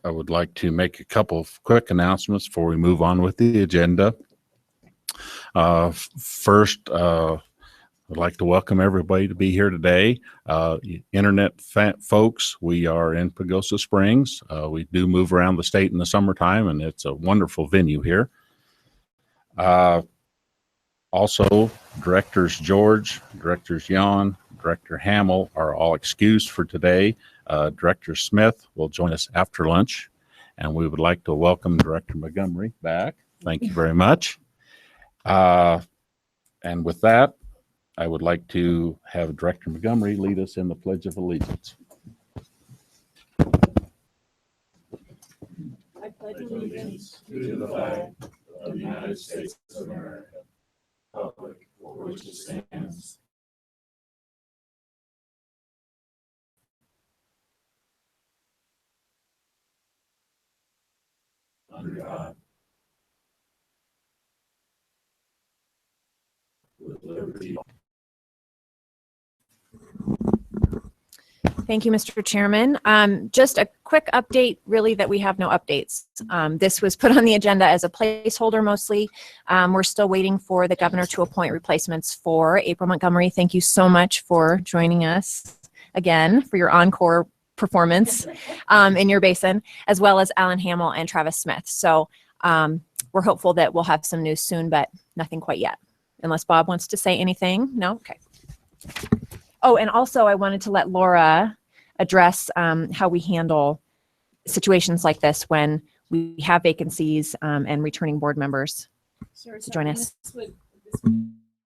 I would like to make a couple of quick announcements before we move on with the agenda. First, I'd like to welcome everybody to be here today. Internet folks, we are in Pagosa Springs. We do move around the state in the summertime, and it's a wonderful venue here. Also, Directors George, Directors Yon, Director Hamill are all excused for today. Director Smith will join us after lunch, and we would like to welcome Director Montgomery back. Thank you very much. And with that, I would like to have Director Montgomery lead us in the Pledge of Allegiance. I pledge allegiance to the flag of the United States of America, republic for which it stands, under God, with liberty. Thank you, Mr. Chairman. Just a quick update, really, that we have no updates. This was put on the agenda as a placeholder mostly. We're still waiting for the governor to appoint replacements for April Montgomery. Thank you so much for joining us again for your encore performance in your basin, as well as Alan Hamill and Travis Smith. So we're hopeful that we'll have some news soon, but nothing quite yet. Unless Bob wants to say anything. No? Okay. Oh, and also I wanted to let Laura address how we handle situations like this when we have vacancies and returning board members to join us. This would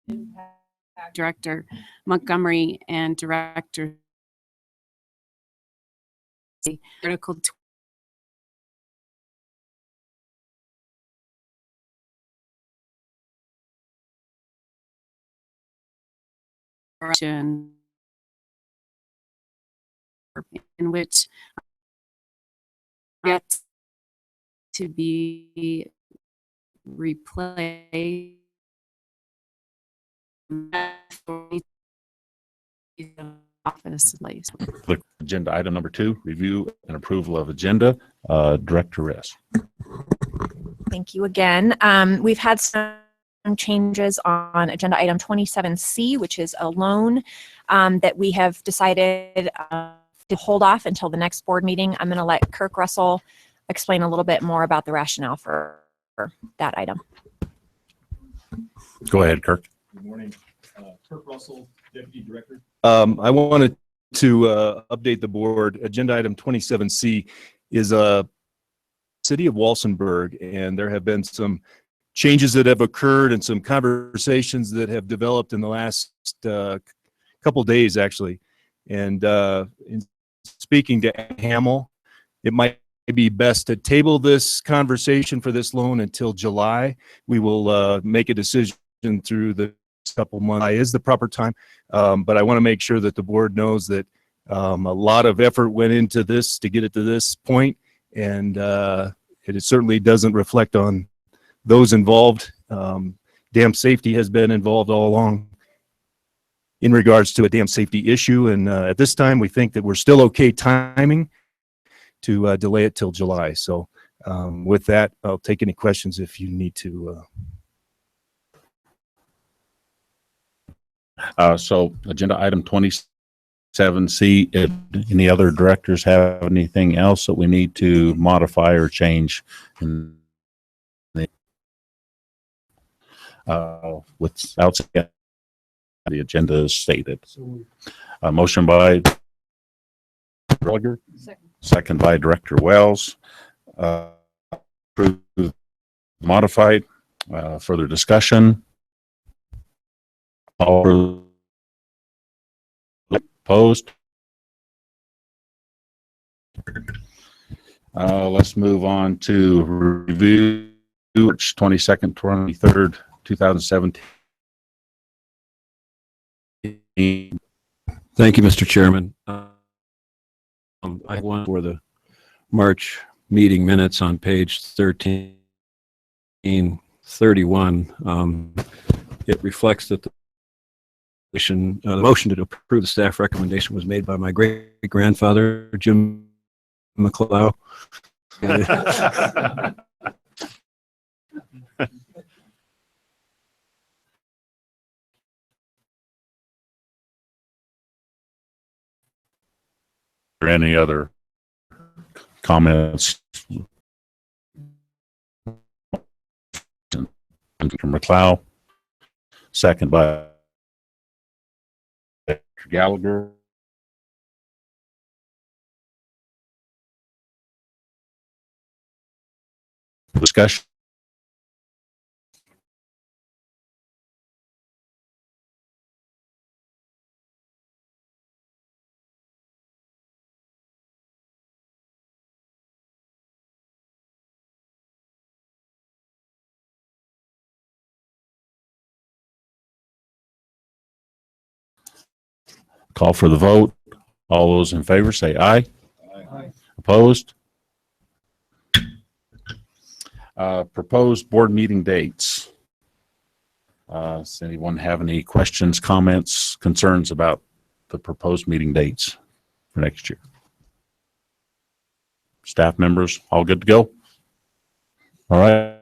impact Director Montgomery and Director Article 2 in which yet to be replaced. Office life. Agenda item number 2, review and approval of agenda. Director Riss. Thank you again. We've had some changes on agenda item 27C, which is a loan that we have decided to hold off until the next board meeting. I'm going to let Kirk Russell explain a little bit more about the rationale for that item. Go ahead, Kirk. Good morning. Kirk Russell, Deputy Director. I wanted to update the board. Agenda item 27C is a City of Walsenburg, and there have been some changes that have occurred and some conversations that have developed in the last couple days, actually. And in speaking to Hamill, it might be best to table this conversation for this loan until July. We will make a decision through the couple months. Is the proper time, but I want to make sure that the board knows that a lot of effort went into this to get it to this point, and it certainly doesn't reflect on those involved. Dam safety has been involved all along in regards to a dam safety issue, and at this time we think that we're still okay timing to delay it till July. So with that, I'll take any questions if you need to. So agenda item 27C, if any other directors have anything else that we need to modify or change in without the agenda is stated. Motion by Rugger, second by Director Wells. Approved, modified. Further discussion. All opposed. Let's move on to review March 22nd, 23rd, 2017. Thank you, Mr. Chairman. I want for the March meeting minutes on page 1331. It reflects that the motion to approve the staff recommendation was made by my great-grandfather, Jim McLeod. Or any other comments from McLeod? Second by Dr. Gallagher. Discussion. Call for the vote. All those in favor say aye. Aye. Opposed? Proposed board meeting dates. Does anyone have any questions, comments, concerns about the proposed meeting dates for next year? Staff members, all good to go? All right.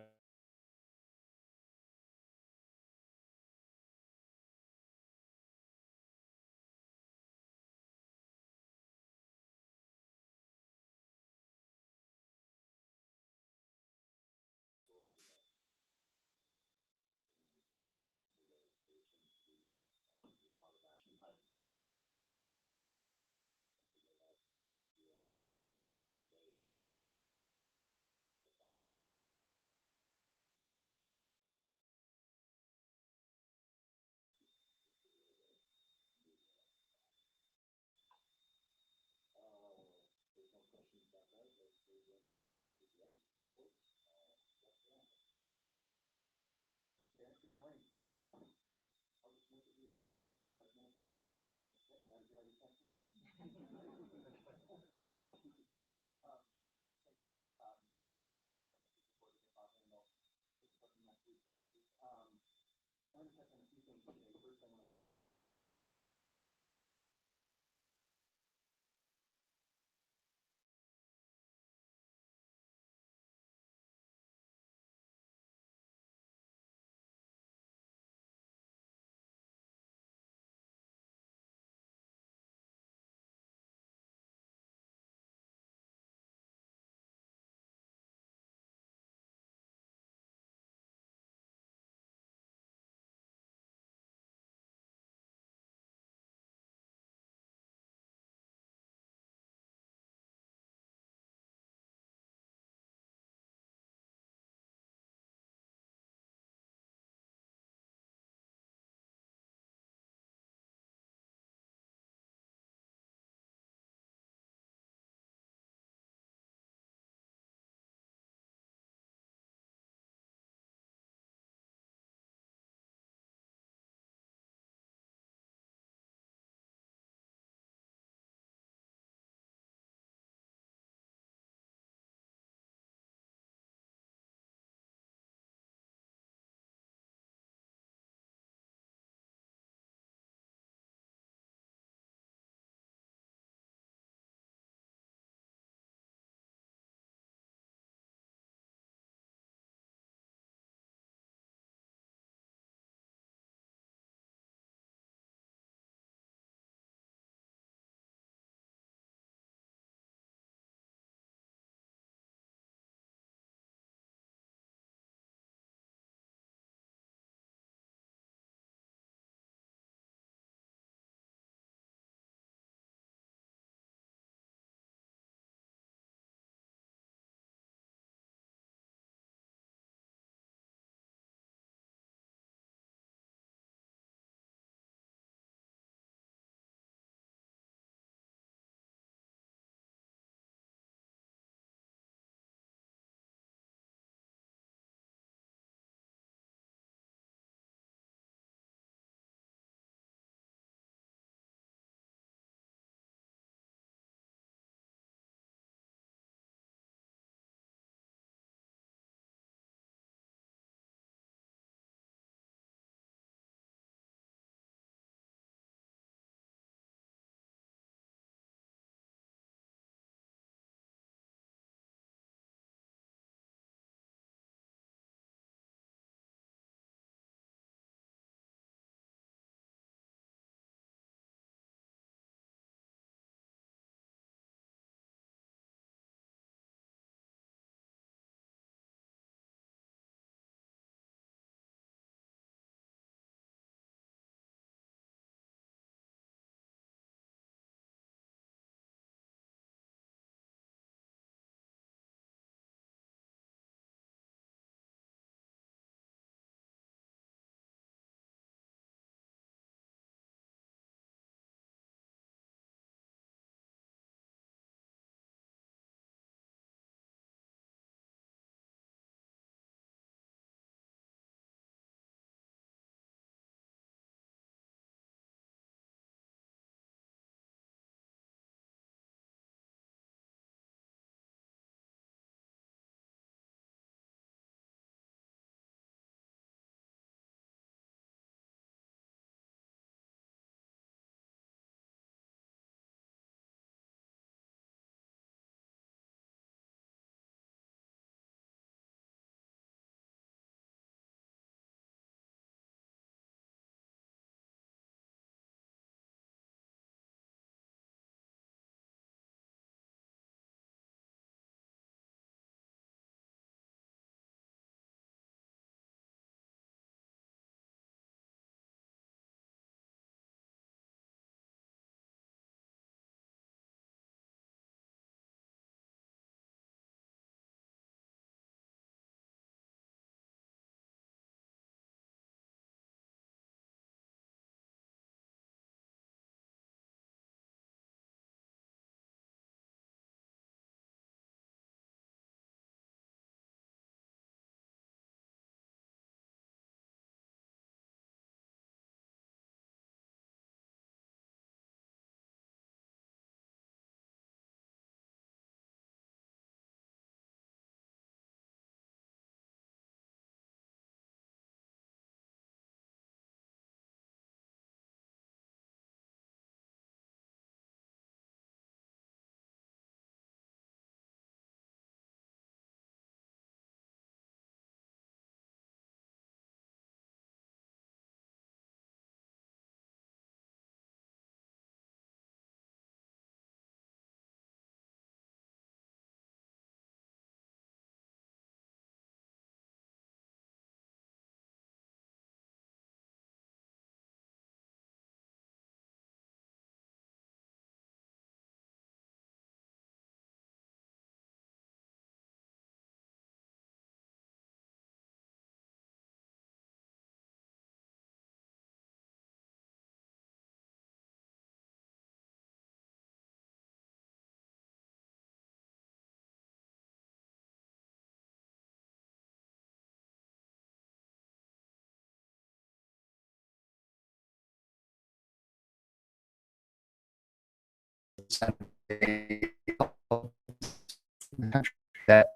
that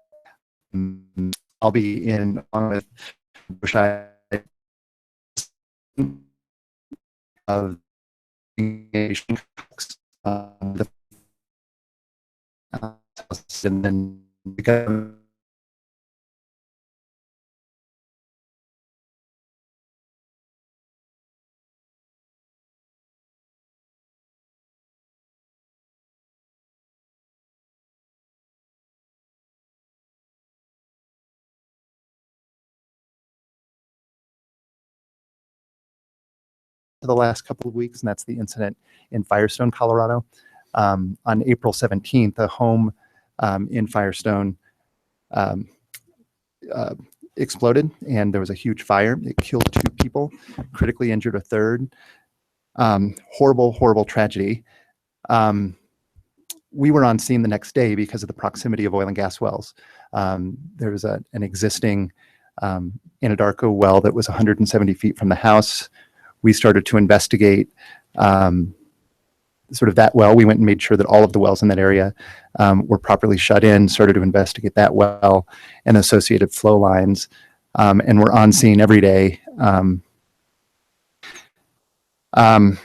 I'll be in on with of the and then because the last couple of weeks, and that's the incident in Firestone, Colorado. On April 17th, a home in Firestone exploded, and there was a huge fire. It killed 2 people, critically injured a third. Horrible, horrible tragedy. We were on scene the next day because of the proximity of oil and gas wells. There was an existing Anadarko well that was 170 feet from the house. We started to investigate sort of that well. We went and made sure that all of the wells in that area were properly shut in, started to investigate that well and associated flow lines, and we're on scene every day. The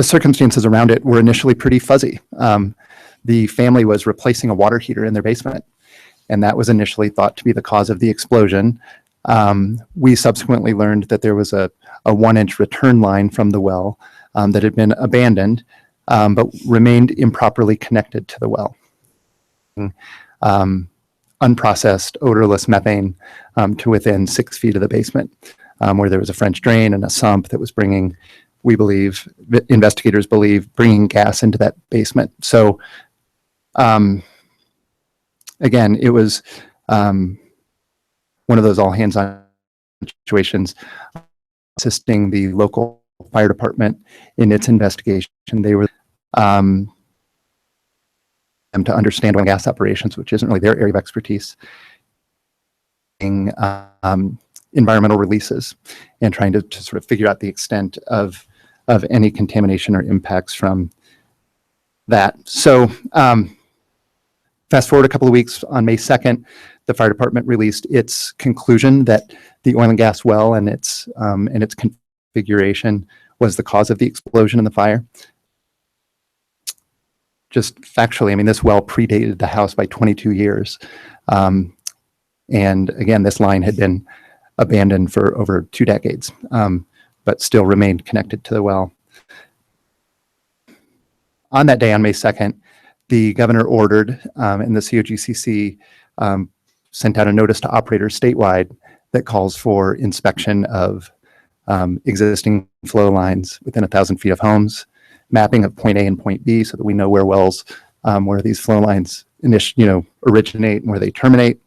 circumstances around it were initially pretty fuzzy. The family was replacing a water heater in their basement, and that was initially thought to be the cause of the explosion. We subsequently learned that there was a 1-inch return line from the well that had been abandoned, but remained improperly connected to the well. Unprocessed, odorless methane to within 6 feet of the basement, where there was a French drain and a sump that was bringing, we believe, investigators believe, bringing gas into that basement. So, again, it was one of those all hands on situations, assisting the local fire department in its investigation. They were them to understand oil and gas operations, which isn't really their area of expertise, environmental releases, and trying to sort of figure out the extent of any contamination or impacts from that. So fast forward a couple of weeks, on May 2nd, the fire department released its conclusion that the oil and gas well and its configuration was the cause of the explosion and the fire. Just factually, I mean, this well predated the house by 22 years. And again, this line had been abandoned for over 2 decades, but still remained connected to the well. On that day, on May 2nd, the governor ordered, and the COGCC sent out a notice to operators statewide that calls for inspection of existing flow lines within 1,000 feet of homes, mapping of point A and point B so that we know where wells, where these flow lines originate and where they terminate.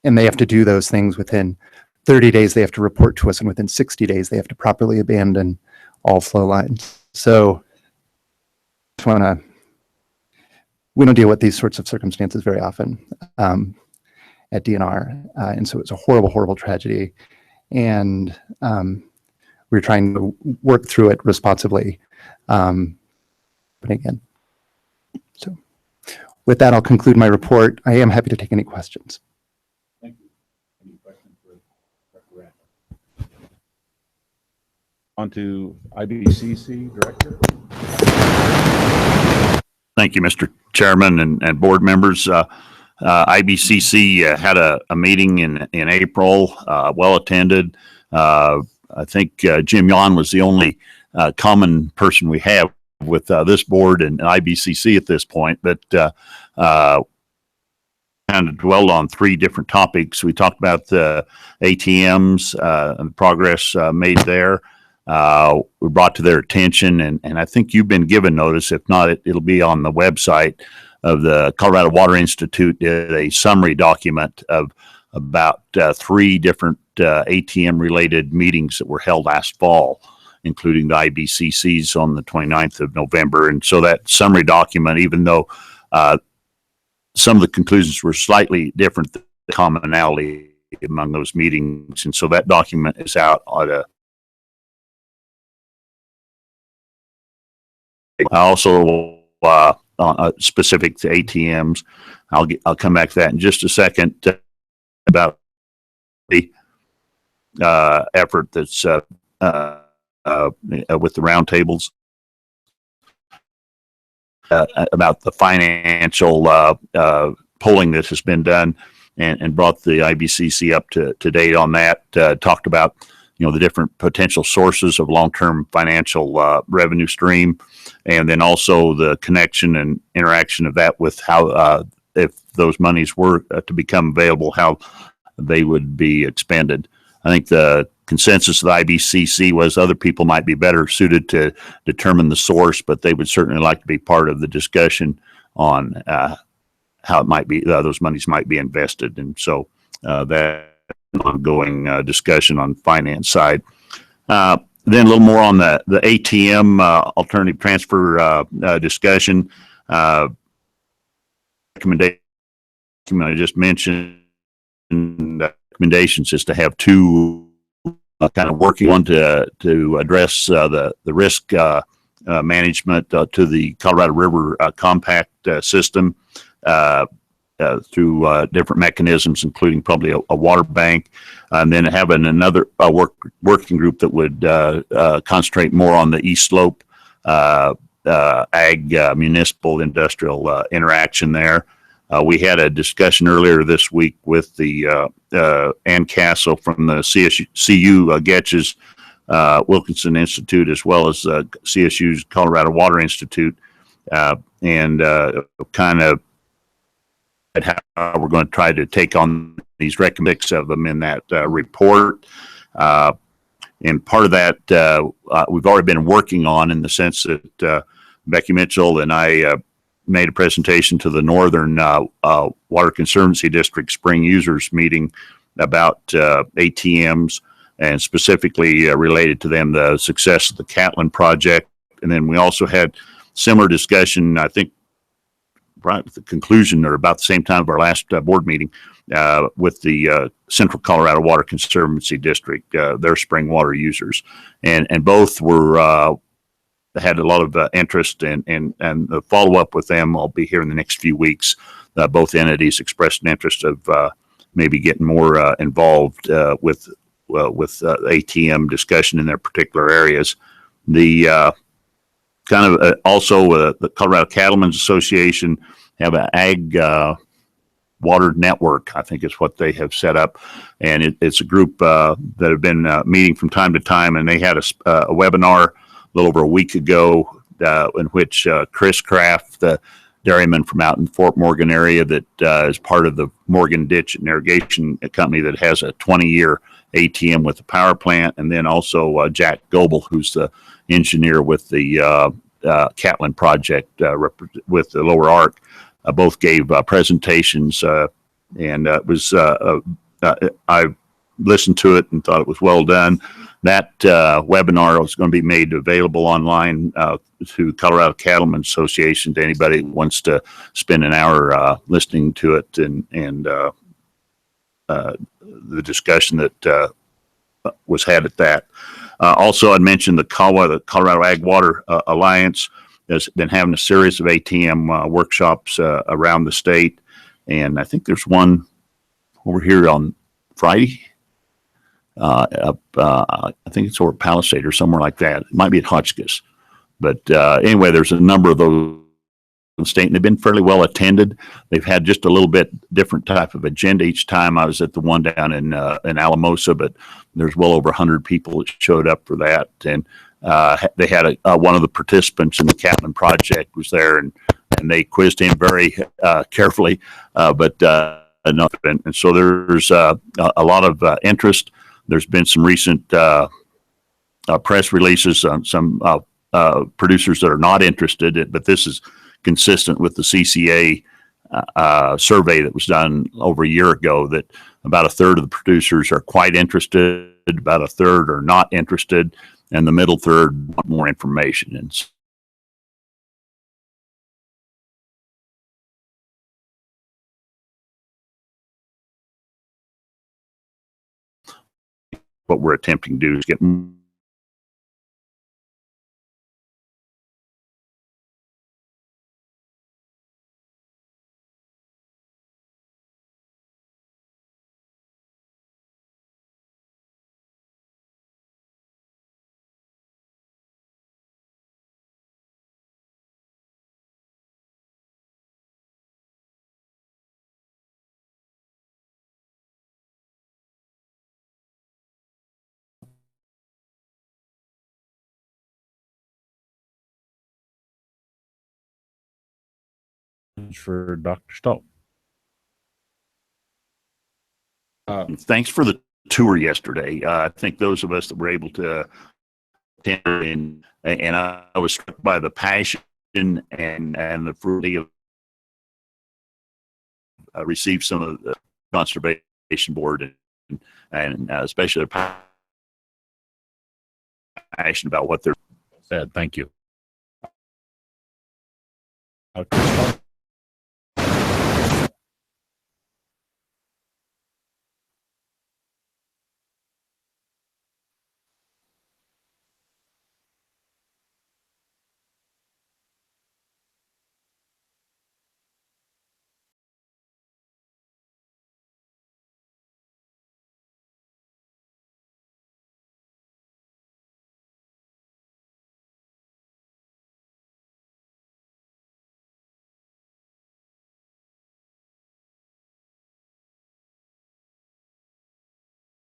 And they have to do those things within 30 days. They have to report to us, and within 60 days, they have to properly abandon all flow lines. So we don't deal with these sorts of circumstances very often at DNR. And so it's a horrible, horrible tragedy. And we're trying to work through it responsibly. But again, so with that, I'll conclude my report. I am happy to take any questions. Thank you. Any questions for Dr. Randall? On to IBCC Director. Thank you, Mr. Chairman and board members. IBCC had a meeting in April, well attended. I think Jim Yon was the only common person we have with this board and IBCC at this point, but kind of dwelled on 3 different topics. We talked about the ATMs and the progress made there. We brought to their attention, and I think you've been given notice. If not, it'll be on the website of the Colorado Water Institute. Did a summary document of about 3 different ATM related meetings that were held last fall, including the IBCC's on the 29th of November. And so that summary document, even though some of the conclusions were slightly different, the commonality among those meetings. And so that document is out at a Also, specific to ATMs, I'll come back to that in just a second, about the effort that's with the roundtables, about the financial polling that has been done, and brought the IBCC up to date on that. Talked about the different potential sources of long-term financial revenue stream, and then also the connection and interaction of that with how, if those monies were to become available, how they would be expended. I think the consensus of the IBCC was other people might be better suited to determine the source, but they would certainly like to be part of the discussion on how it might be, those monies might be invested. And so that ongoing discussion on finance side. Then a little more on the ATM alternative transfer discussion. Recommendation I just mentioned, recommendations is to have two kind of working, one to address the risk management to the Colorado River compact system through different mechanisms, including probably a water bank, and then having another working group that would concentrate more on the East Slope ag municipal industrial interaction there. We had a discussion earlier this week with the Ann Castle from the CU Getch's Wilkinson Institute, as well as CSU's Colorado Water Institute, and kind of how we're going to try to take on these recommendations of them in that report. And part of that we've already been working on, in the sense that Becky Mitchell and I made a presentation to the Northern Water Conservancy District Spring Users Meeting about ATMs, and specifically related to them, the success of the Catlin project. And then we also had similar discussion, I think, right at the conclusion or about the same time of our last board meeting, with the Central Colorado Water Conservancy District, their spring water users. And both were had a lot of interest, and the follow-up with them will be here in the next few weeks. Both entities expressed an interest of maybe getting more involved with ATM discussion in their particular areas. The kind of also the Colorado Cattlemen's Association have an ag water network, I think is what they have set up, and it's a group that have been meeting from time to time, and they had a webinar a little over a week ago, in which Chris Kraft, the dairyman from out in Fort Morgan area, that is part of the Morgan Ditch and Irrigation Company, that has a 20-year ATM with the power plant, and then also Jack Goebel, who's the engineer with the Catlin project with the Lower Arc, both gave presentations, and it was I listened to it and thought it was well done. That webinar is going to be made available online to Colorado Cattlemen's Association, to anybody who wants to spend an hour listening to it, and the discussion that was had at that. Also, I'd mentioned the Colorado Ag Water Alliance has been having a series of ATM workshops around the state, and I think there's one over here on Friday. I think it's over at Palisade or somewhere like that. It might be at Hotchkiss. But anyway, there's a number of those in the state, and they've been fairly well attended. They've had just a little bit different type of agenda each time. I was at the one down in Alamosa, but there's well over 100 people that showed up for that. And they had one of the participants in the Catlin project was there, and they quizzed him very carefully, but enough. And so there's a lot of interest. There's been some recent press releases on some producers that are not interested, but this is consistent with the CCA survey that was done over a year ago, that about a third of the producers are quite interested, about a third are not interested, and the middle third want more information. And what we're attempting to do is get message for Dr. Stoll. Thanks for the tour yesterday. I think those of us that were able to attend, and I was struck by the passion and the fruity of received some of the conservation board and especially their passion about what they're Said, thank you.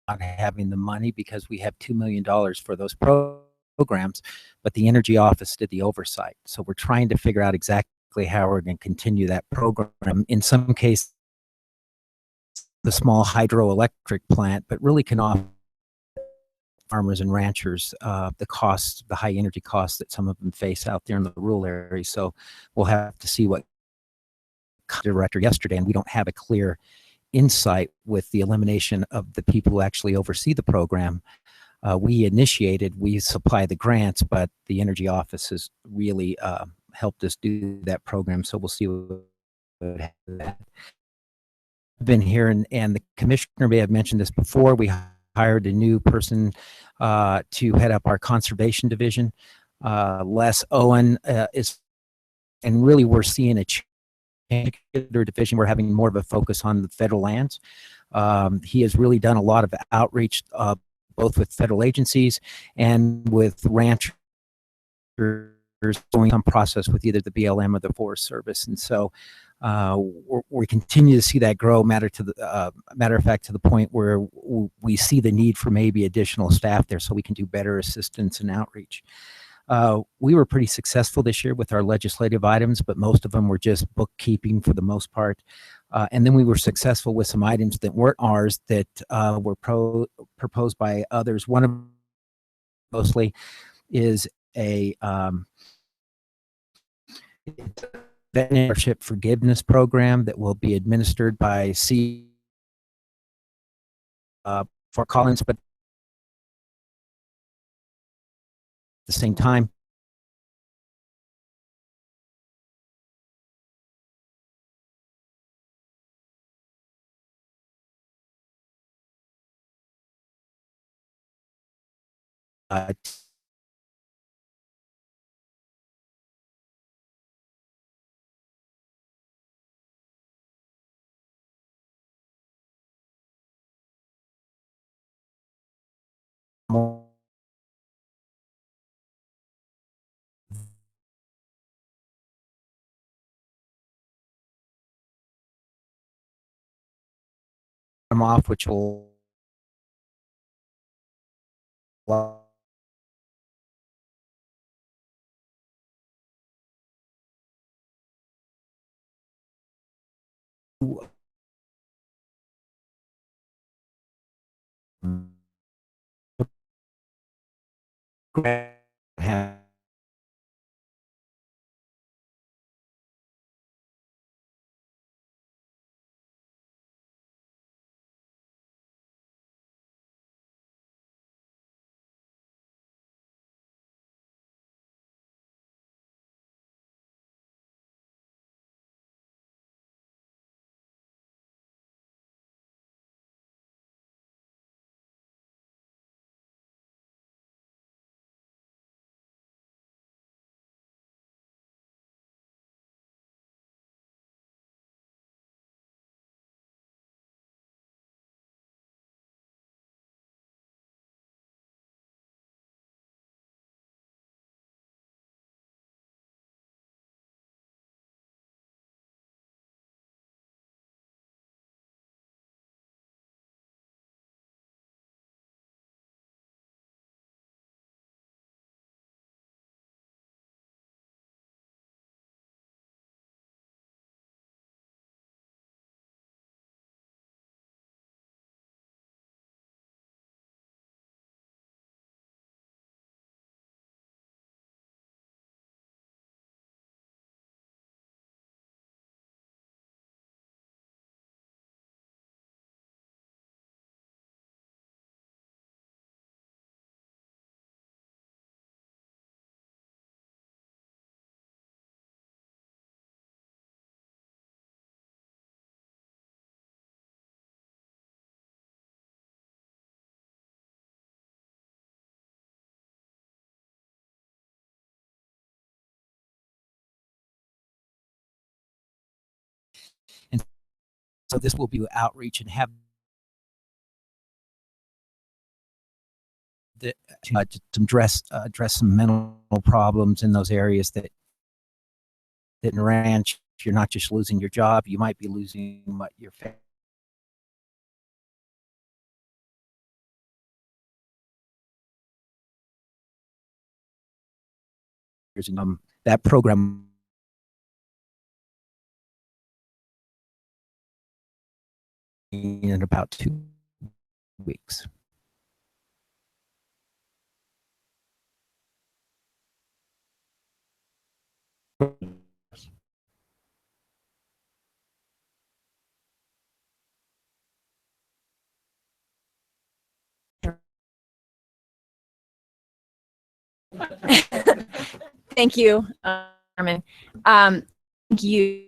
not having the money because we have $2 million for those programs, but the energy office did the oversight. So we're trying to figure out exactly how we're going to continue that program. In some cases, the small hydroelectric plant, but really can offer farmers and ranchers the costs, the high energy costs that some of them face out there in the rural areas. So we'll have to see what director yesterday, and we don't have a clear insight with the elimination of the people who actually oversee the program. We supply the grants, but the energy office has really helped us do that program. So we'll see what happens. I've been here, and the commissioner may have mentioned this before. We hired a new person to head up our conservation division. Les Owen and really we're seeing a particular division. We're having more of a focus on the federal lands. He has really done a lot of outreach, both with federal agencies and with ranchers, doing some process with either the BLM or the Forest Service. And so we continue to see that grow. Matter of fact, to the point where we see the need for maybe additional staff there so we can do better assistance and outreach. We were pretty successful this year with our legislative items, but most of them were just bookkeeping for the most part. And then we were successful with some items that weren't ours that were proposed by others. One of them mostly is a vendorship forgiveness program that will be administered by Fort Collins, but at the same time, more off, which will have So this will be outreach and have to address some mental problems in those areas that in ranch, you're not just losing your job, you might be losing your family. That program in about 2 weeks. Thank you, Carmen. Thank you.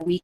We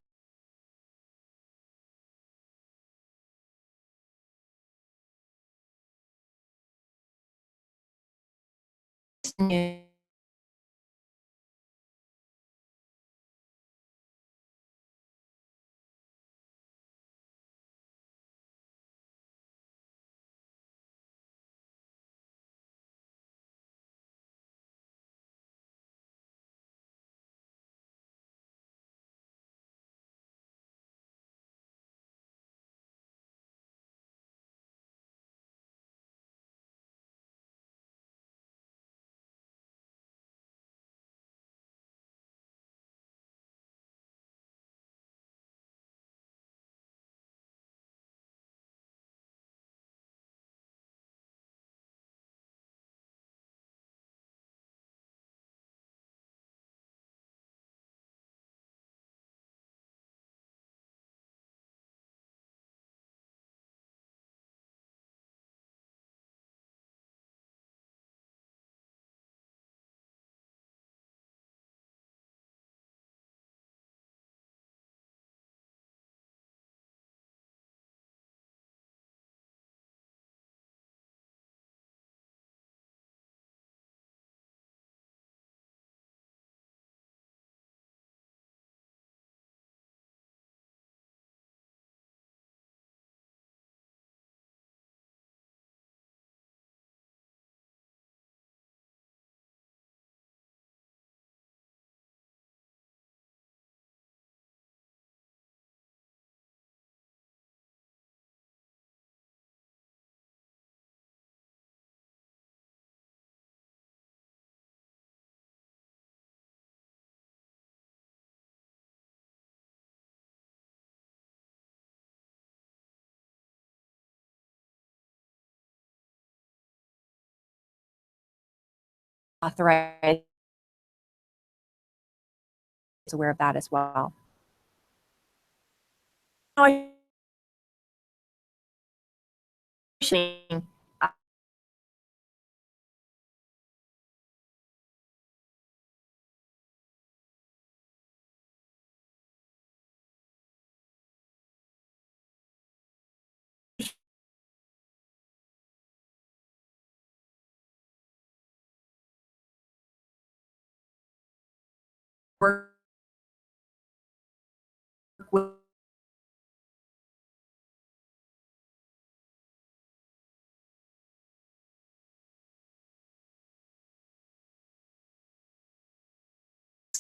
authorize is aware of that as well. Work with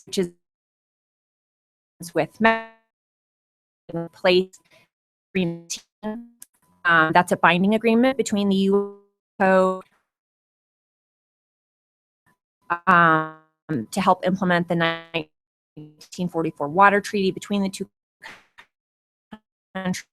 which is with place agreement. That's a binding agreement between the UCO to help implement the 1944 water treaty between the two countries.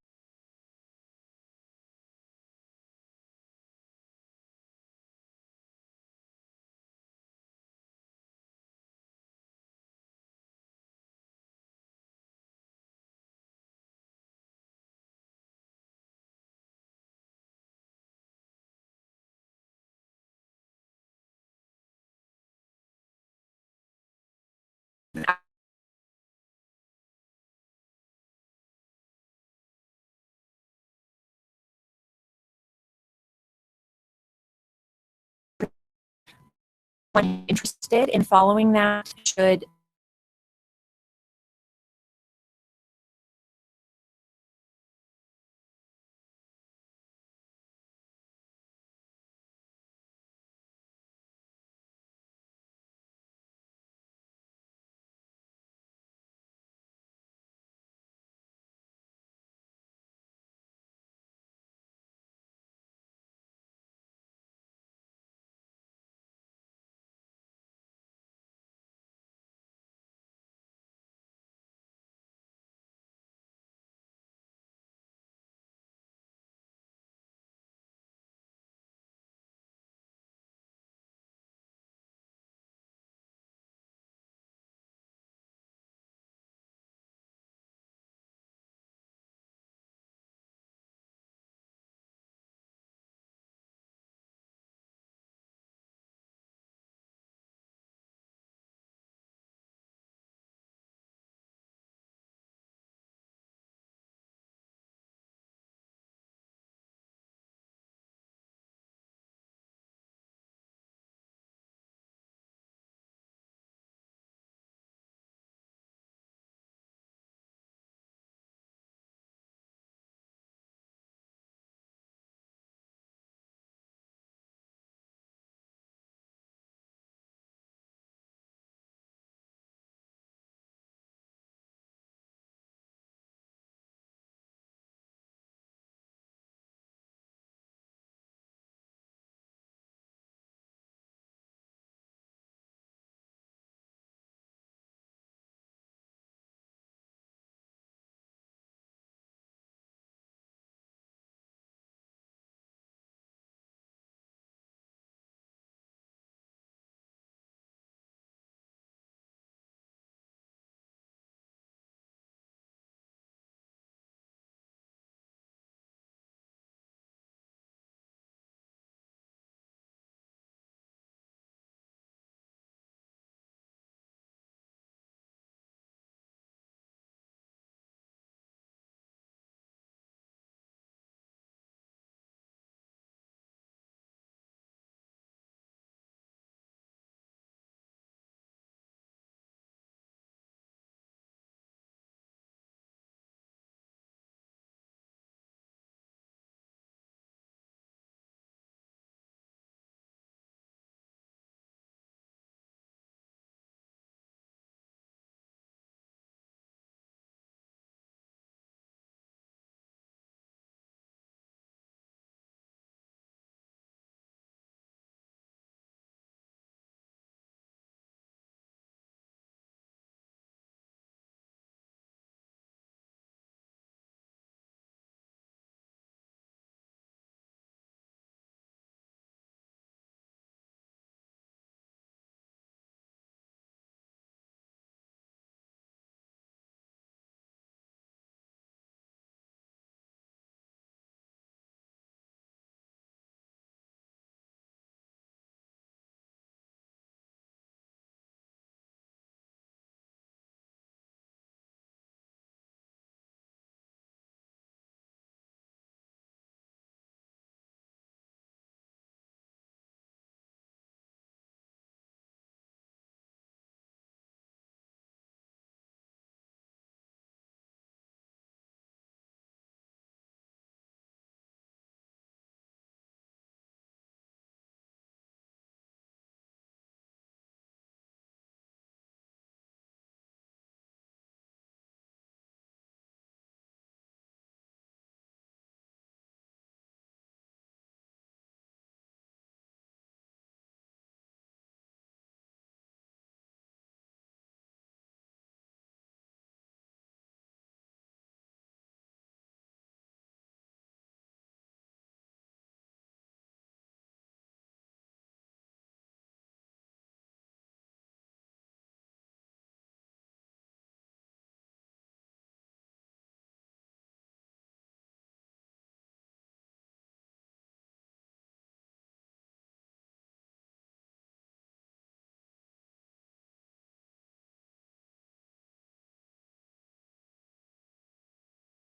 anyone interested in following that should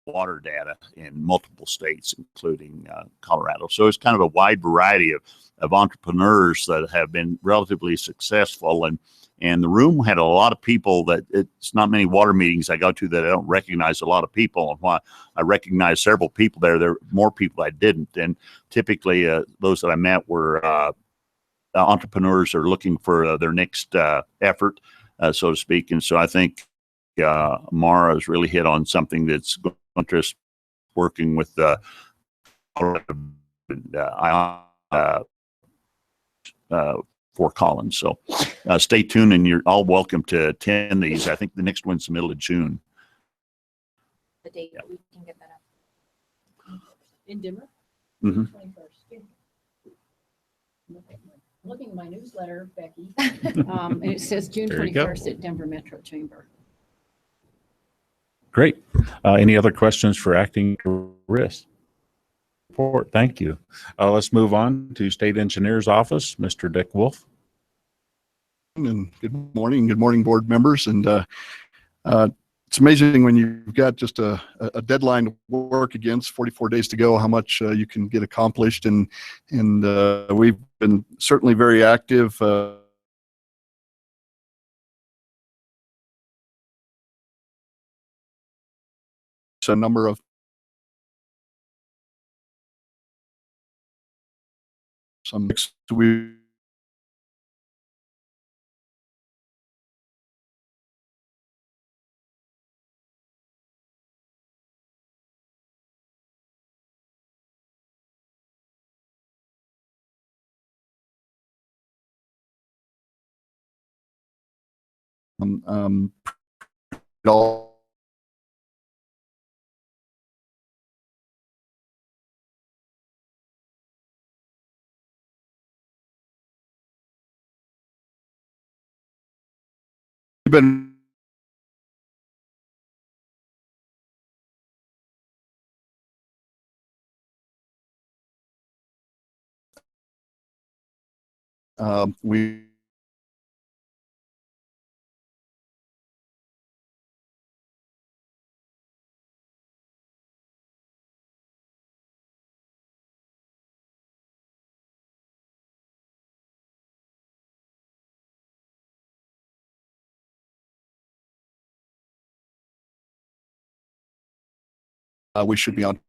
water data in multiple states, including Colorado. So it's kind of a wide variety of entrepreneurs that have been relatively successful. And the room had a lot of people that it's not many water meetings I go to that I don't recognize a lot of people. And while I recognize several people there are more people I didn't. And typically those that I met were entrepreneurs are looking for their next effort, so to speak. And so I think Mara has really hit on something that's going to interest working with Fort Collins. So stay tuned, and you're all welcome to attend these. I think the next one's the middle of June. The date that we can get that up. In Denver? Mhm. 21st. Looking at my newsletter, Becky, and it says June There you go. 21st at Denver Metro Chamber. Great. Any other questions for acting Riss? Report. Thank you. Let's move on to State Engineer's Office, Mr. Dick Wolf. And good morning, board members. And it's amazing when you've got just a deadline to work against, 44 days to go, how much you can get accomplished. And we've been certainly very active. A number of we it all we've been we we should be on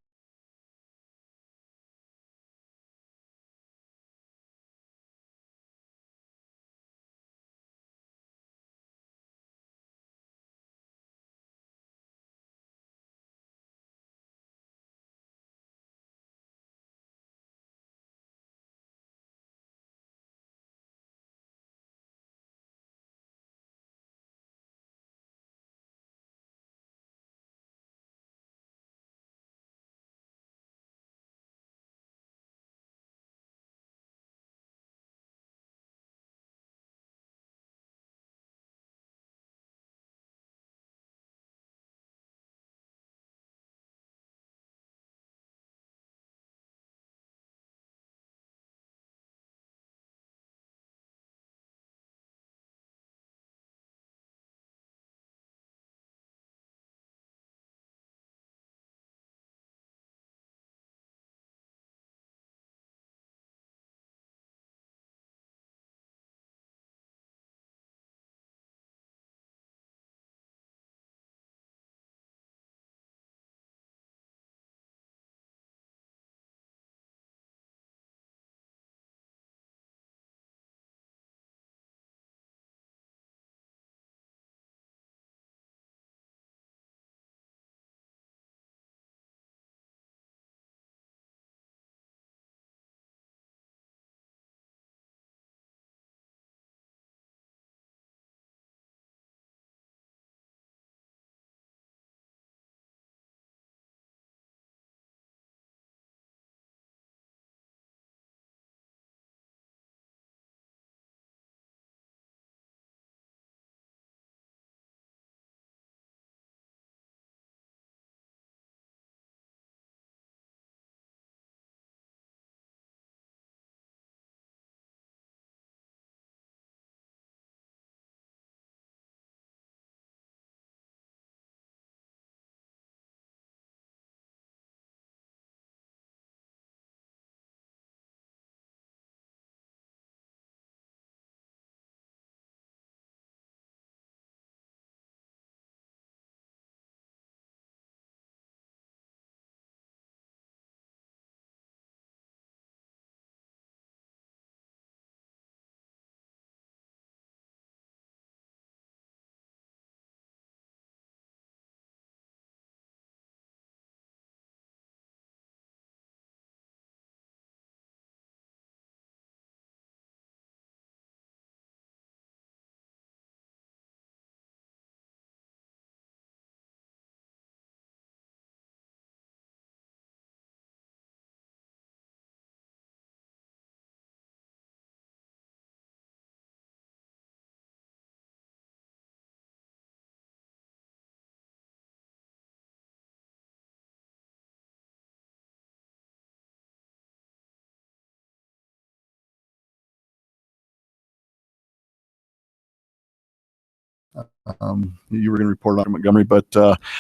You were going to report on Montgomery, but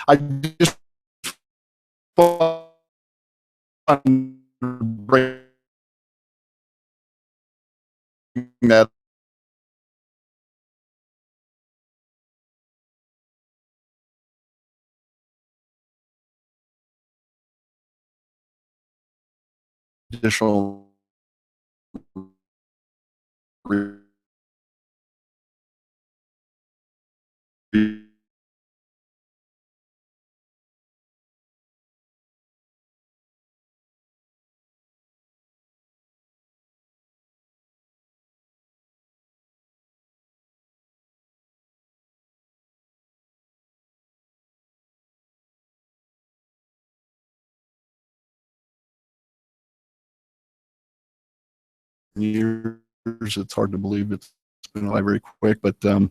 I just want to bring that additional years. It's hard to believe it's been by very quick, but uh,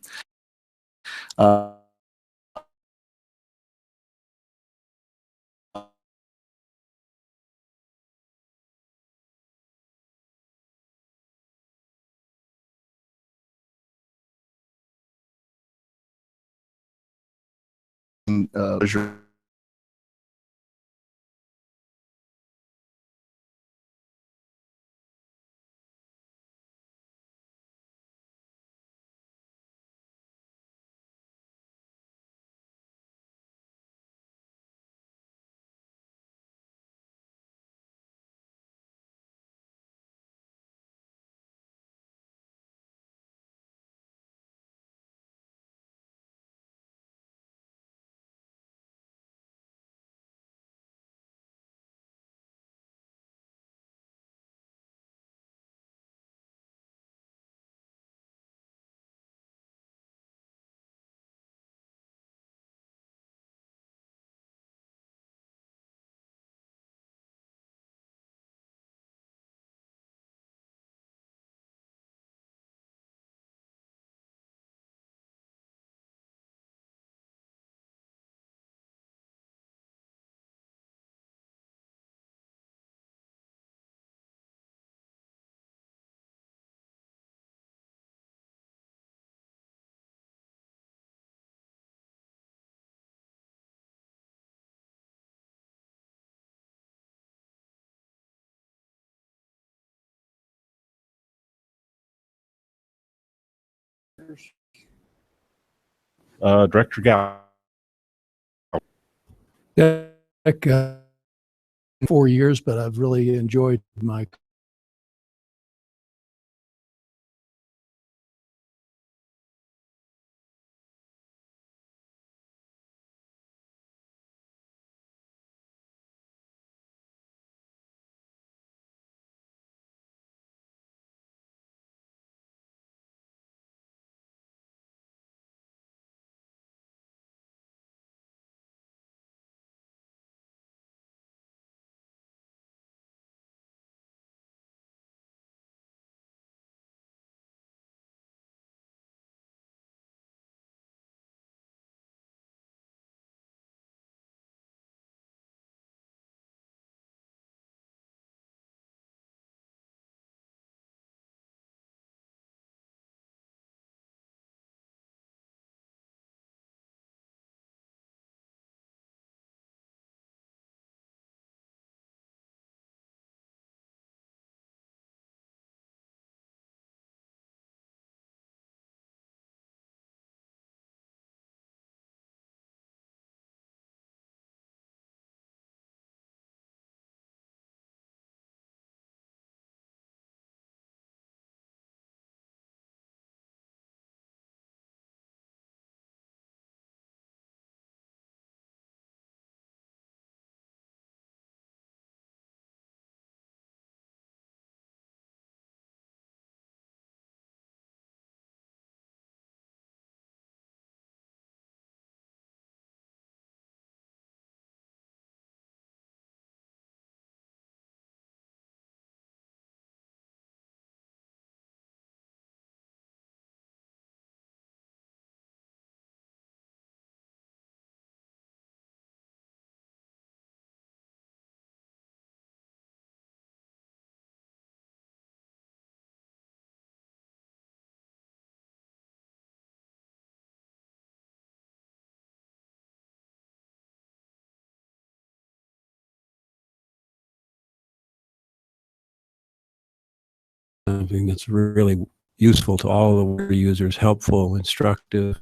pleasure. Director Gow. Like, 4 years, but I've really enjoyed my something that's really useful to all the water users, helpful, instructive.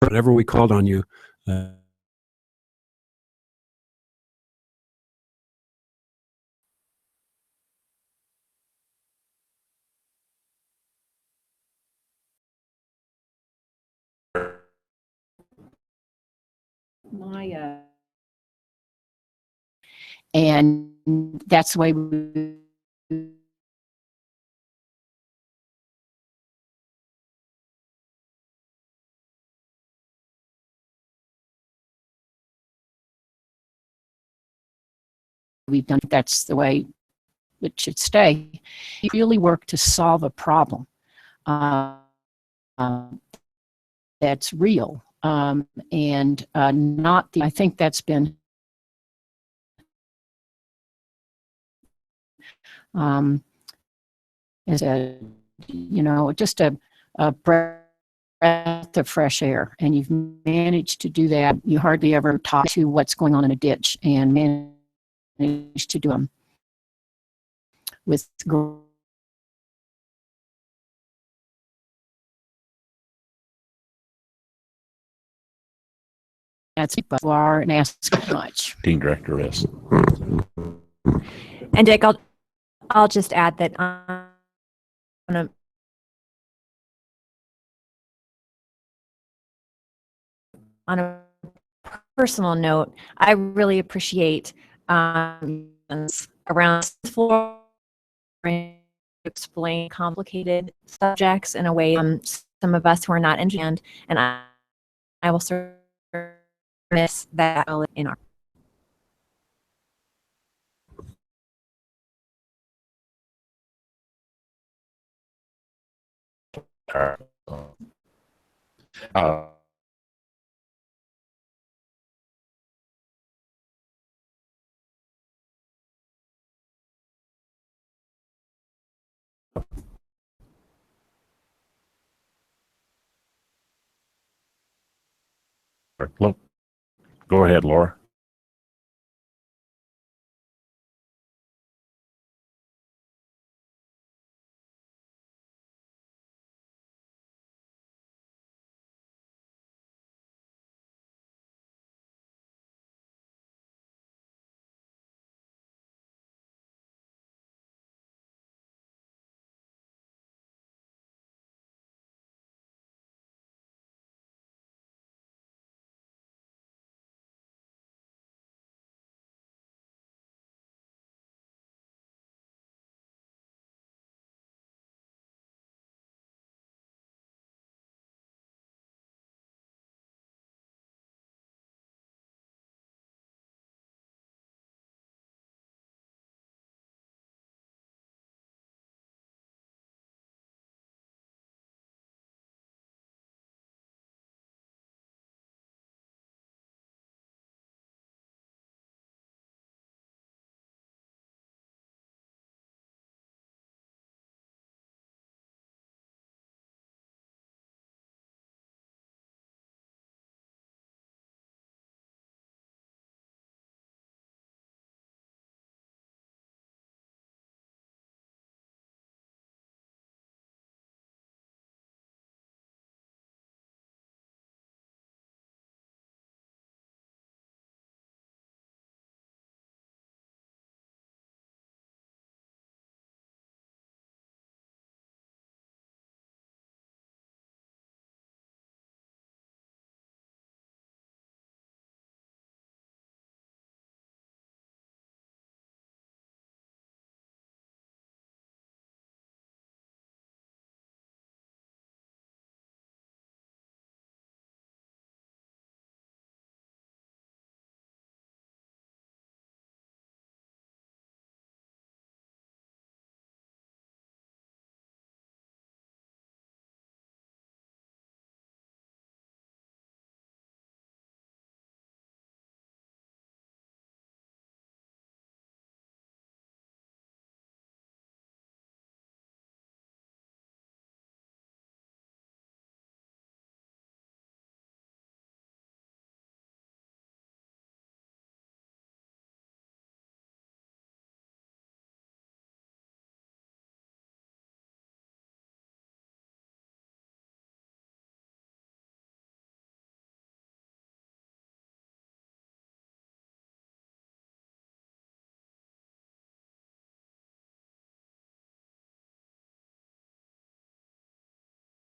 Whatever we called on you, and that's the way we've done. That's the way it should stay. You really work to solve a problem that's real, and not the. I think that's been is a just a breath of fresh air, and you've managed to do that. You hardly ever talk to what's going on in a ditch, and managed to do them with that's far and ask much. Team Director is. And Dick, I'll just add that on a personal note, I really appreciate around the floor explain complicated subjects in a way some of us who are not engineers, and I will certainly miss that in our Look, go ahead, Laura.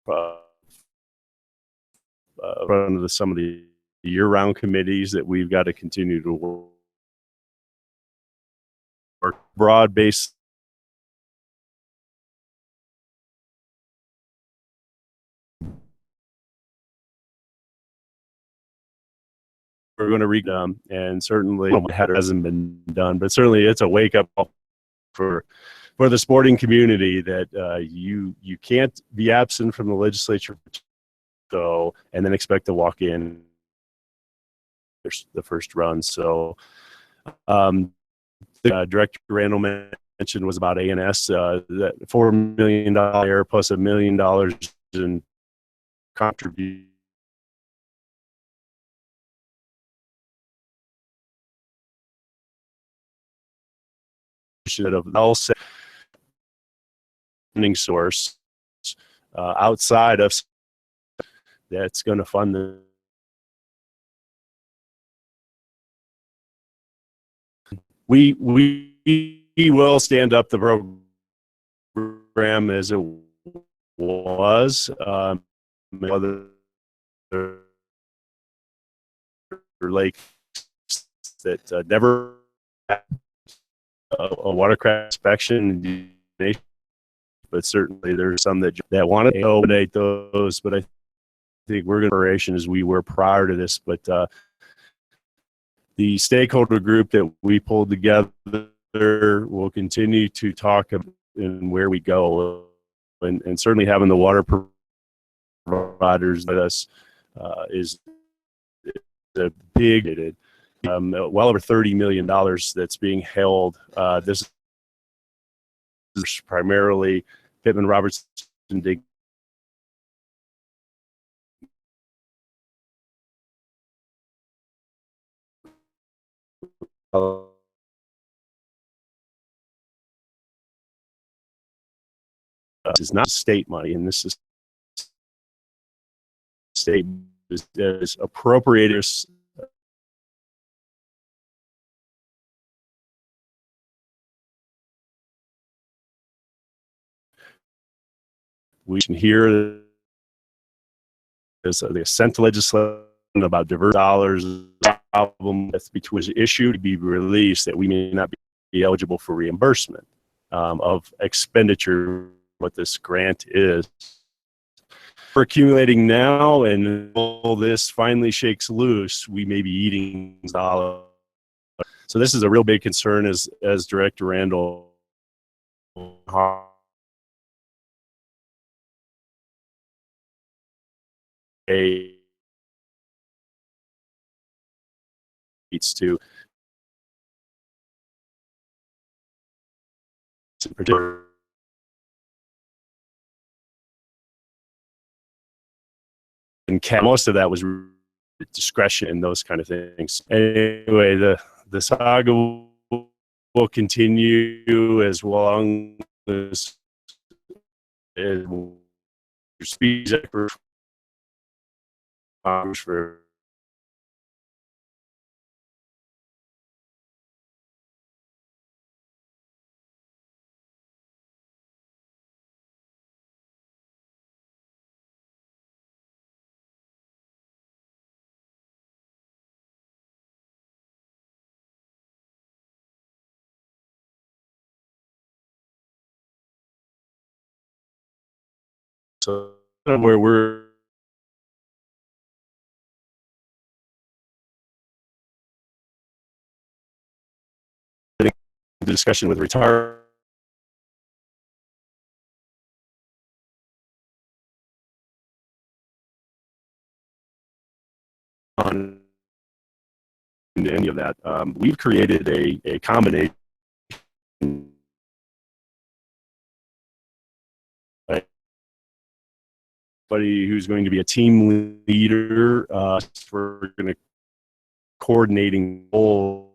run of some of the year-round committees that we've got to continue to work broad-based. We're going to read them, and certainly it hasn't been done, but certainly it's a wake-up for the sporting community that you can't be absent from the legislature and then expect to walk in the first run. So Director Randall mentioned was about ANS, that $4 million plus $1 million in contribution of funding source outside of that's going to fund the we will stand up the program as it was. Other lakes that never had a watercraft inspection, but certainly there's some that want to eliminate those. But I think we're going to operation as we were prior to this. But the stakeholder group that we pulled together will continue to talk about and where we go, and certainly having the water providers with us is a big, well over $30 million that's being held. This is primarily Pittman Robertson Dig. Is not state money, and this is state is appropriated. We can hear the assent to legislation about diverse dollars problem which was issued to be released that we may not be eligible for reimbursement of expenditure. What this grant is, we're accumulating now, and all this finally shakes loose, we may be eating dollars. So this is a real big concern, as Director Randall needs to particular. And most of that was discretion and those kind of things. Anyway, the saga will continue as long as speech for so where we're discussion with retire on any of that. We've created a combination somebody who's going to be a team leader. We're going to coordinating goals